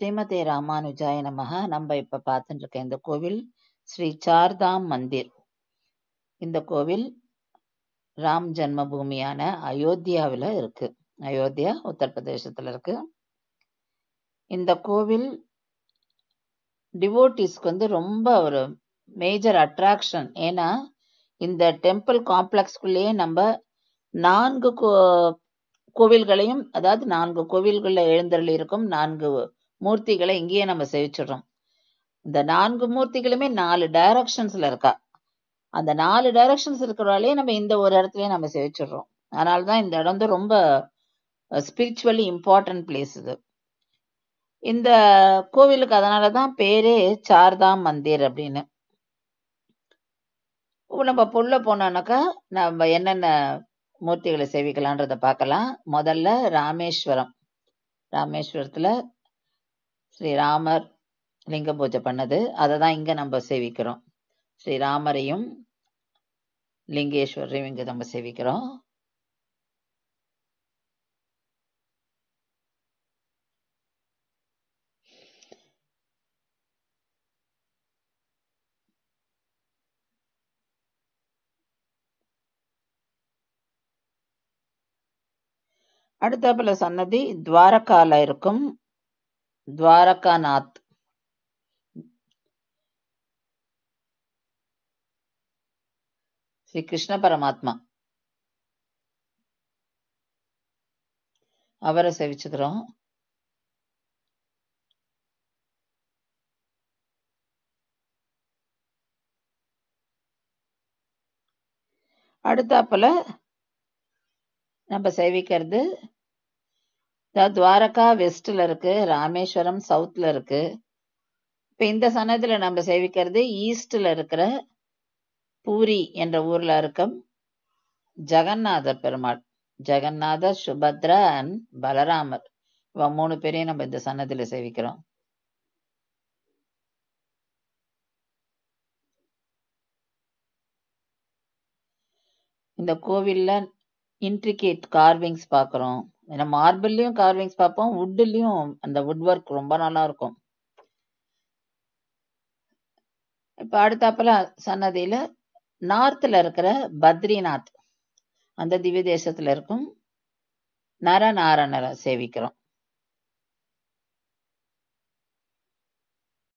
ஸ்ரீமதே ராமானுஜாய நமஹ. நம்ம இப்ப பார்த்துட்டு இருக்க இந்த கோவில் ஸ்ரீ சார்தாம் மந்திர். இந்த கோவில் ராம் ஜன்மபூமியான அயோத்தியாவில் இருக்கு. அயோத்தியா உத்தரப்பிரதேசத்துல இருக்கு. இந்த கோவில் டிவோட்டிஸ்க்கு ரொம்ப ஒரு மேஜர் அட்ராக்ஷன். ஏன்னா இந்த டெம்பிள் காம்ப்ளெக்ஸ்குள்ளேயே நம்ம 4 கோவில்களையும், அதாவது 4 கோவில்கள்ல எழுந்தருளி இருக்கும் 4 மூர்த்திகளை இங்கேயே நம்ம சேவிச்சிடுறோம். இந்த 4 மூர்த்திகளுமே 4 டைரக்ஷன்ஸ்ல இருக்கா. அந்த 4 டைரக்ஷன்ஸ் இருக்கிறவாலே நம்ம இந்த ஒரு இடத்துலயே நம்ம சேவிச்சிடுறோம். அதனாலதான் இந்த இடம் ரொம்ப ஸ்பிரிச்சுவலி இம்பார்ட்டன்ட் பிளேஸ் இது. இந்த கோவிலுக்கு அதனாலதான் பேரே சார்தாம் மந்திர் அப்படின்னு. நம்ம புள்ள போனோம்னாக்கா நம்ம என்னென்ன மூர்த்திகளை சேவிக்கலான்றத பார்க்கலாம். முதல்ல ராமேஸ்வரத்துல ஸ்ரீராமர் லிங்க பூஜை பண்ணது, அதை தான் இங்க நம்ம சேவிக்கிறோம். ஸ்ரீராமரையும் லிங்கேஸ்வரையும் இங்க நம்ம சேவிக்கிறோம். அடுத்தாப்புல சன்னதி துவாரகால இருக்கும் துவாரகாநாத். ஸ்ரீ கிருஷ்ண பரமாத்மா, அவரை சேவிச்சுக்கிறோம். அடுத்தாப்புல நம்ம சேவிக்கிறது துவாரகா வெஸ்ட்ல இருக்கு, ராமேஸ்வரம் சவுத்ல இருக்கு. இப்ப இந்த சன்னதியில நம்ம சேவிக்கிறது ஈஸ்ட்ல இருக்கிற பூரி என்ற ஊர்ல இருக்கும் ஜெகநாதர் பெருமாள். ஜெகநாதர், சுபத்ரா அண்ட் பலராமர், இவ 3 பேரையும் நம்ம இந்த சன்னதியில சேவிக்கிறோம். இந்த கோவில்ல இன்ட்ரிகேட் கார்விங்ஸ் பார்க்கிறோம். ஏன்னா மார்பிள்லயும் கார்விங்ஸ் பார்ப்போம், வுட்லயும் அந்த வுட் ஒர்க் ரொம்ப நல்லா இருக்கும். இப்ப அடுத்தாப்புல சன்னதியில நார்த்ல இருக்கிற பத்ரிநாத், அந்த திவ்ய தேசத்துல இருக்கும் நரநாராயணரை சேவிக்கிறோம்.